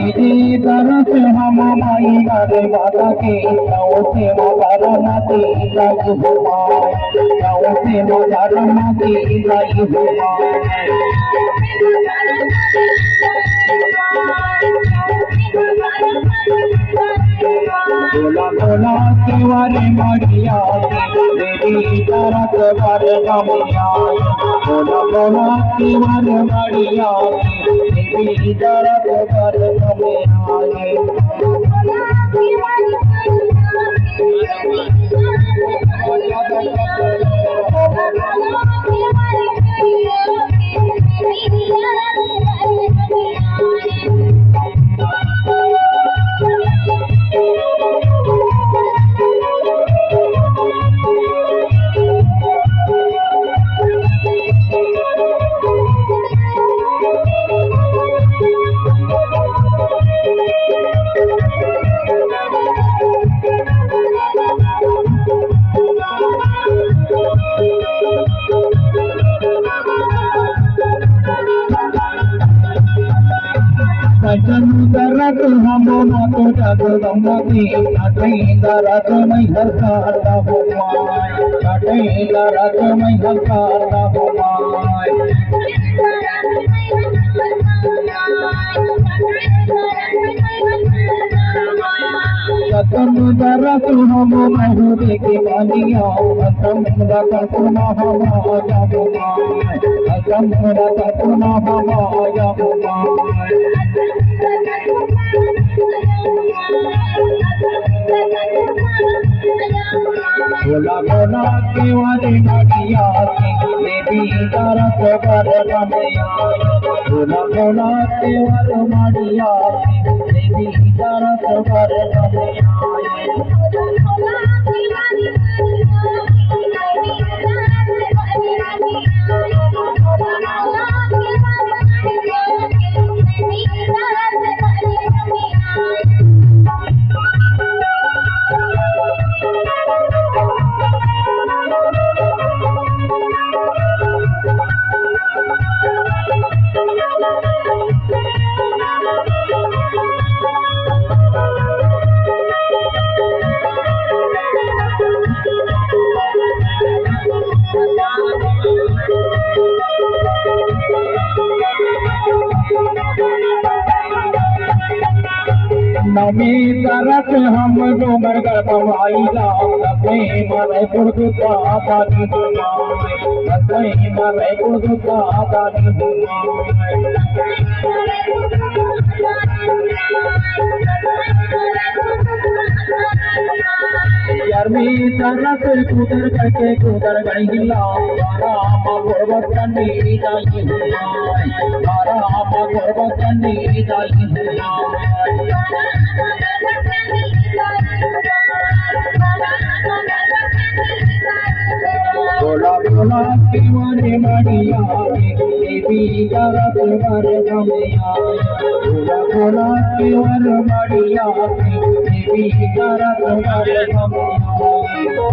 इसी तरह से हम माई गारे गाता के गाँव से मगर माती लाई हुमाय गाँव से मगर माती लाई हुमाय बोला बोला तिवारी मरिया देवी तरत बर गमिया बोला बोला तिवारी मरिया देवी तरत बर गमिया दरत हम मातो जग गमती दरत मैं हरता हो माय दरत मैं हरता हो माय सतम दरत हम महू देखे बानिया असम रतुना हम आया हो माय असम रतुना हम आया हो माय बोला बोला तिवारी मरिया देवी तरत बर गमिया बोला बोला तिवारी मरिया देवी तरत बर गमिया नमी तरत हम डोंगर गढ़वाईला सपने मरे पुरदुका बानी हुमाय सपने मरे पुरदुका बानी हुमाय यारमी तरत कुदर गईला राम गोरबत कन्नी जाई हुमाय राम गोरबत कन्नी जाई हुमाय बोला बोला तिवारी मरिया देवी तरत बर गमिया बोला बोला तिवारी मरिया देवी तरत बर गमिया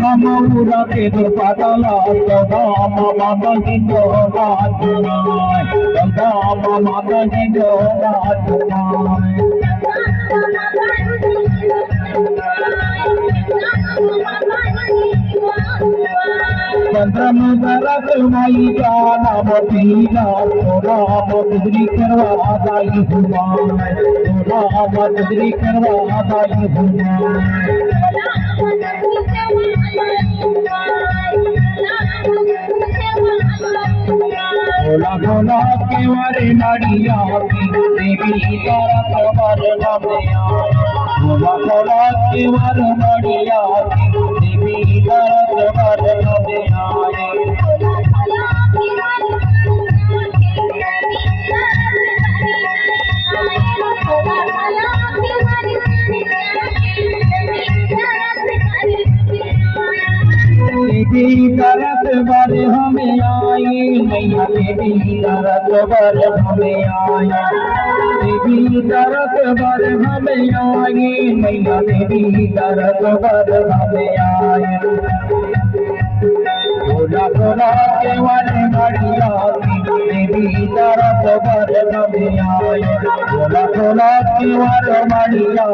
हम उरा के दो पाताला सदा मामा जिंदो नाचुनाय सदा मामा जिंदो नाचुनाय चंद्रम दरस माई का नाम पीना तो नाम गुजरी करवा दाई हुआ तो नाम गुजरी करवा दाई हुआ भोला भोला के वारे नाड़िया की देवी तारा कमर नमया भोला भोला के वार नाड़िया की देवी तारा कमर नमया देवी तरस बर हमें आई मैया देवी तरस बर हमें आया देवी तरस बर हमें आई मैया देवी तरस बर हमें आया भोला भोला के वर बढ़िया देवी तरस बर हमें आया भोला भोला के वर बढ़िया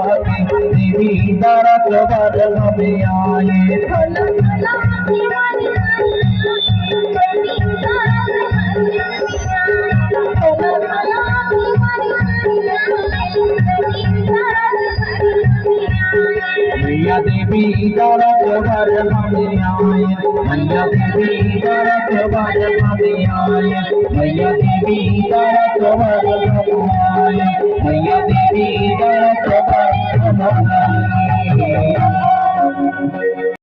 देवी तरस बर हमें आए मैया देवी तरस बर हमें आए मैया देवी तरस बर हमें आए मैया देवी तरस बर हमें आए मैया देवी तरस बर हमें आए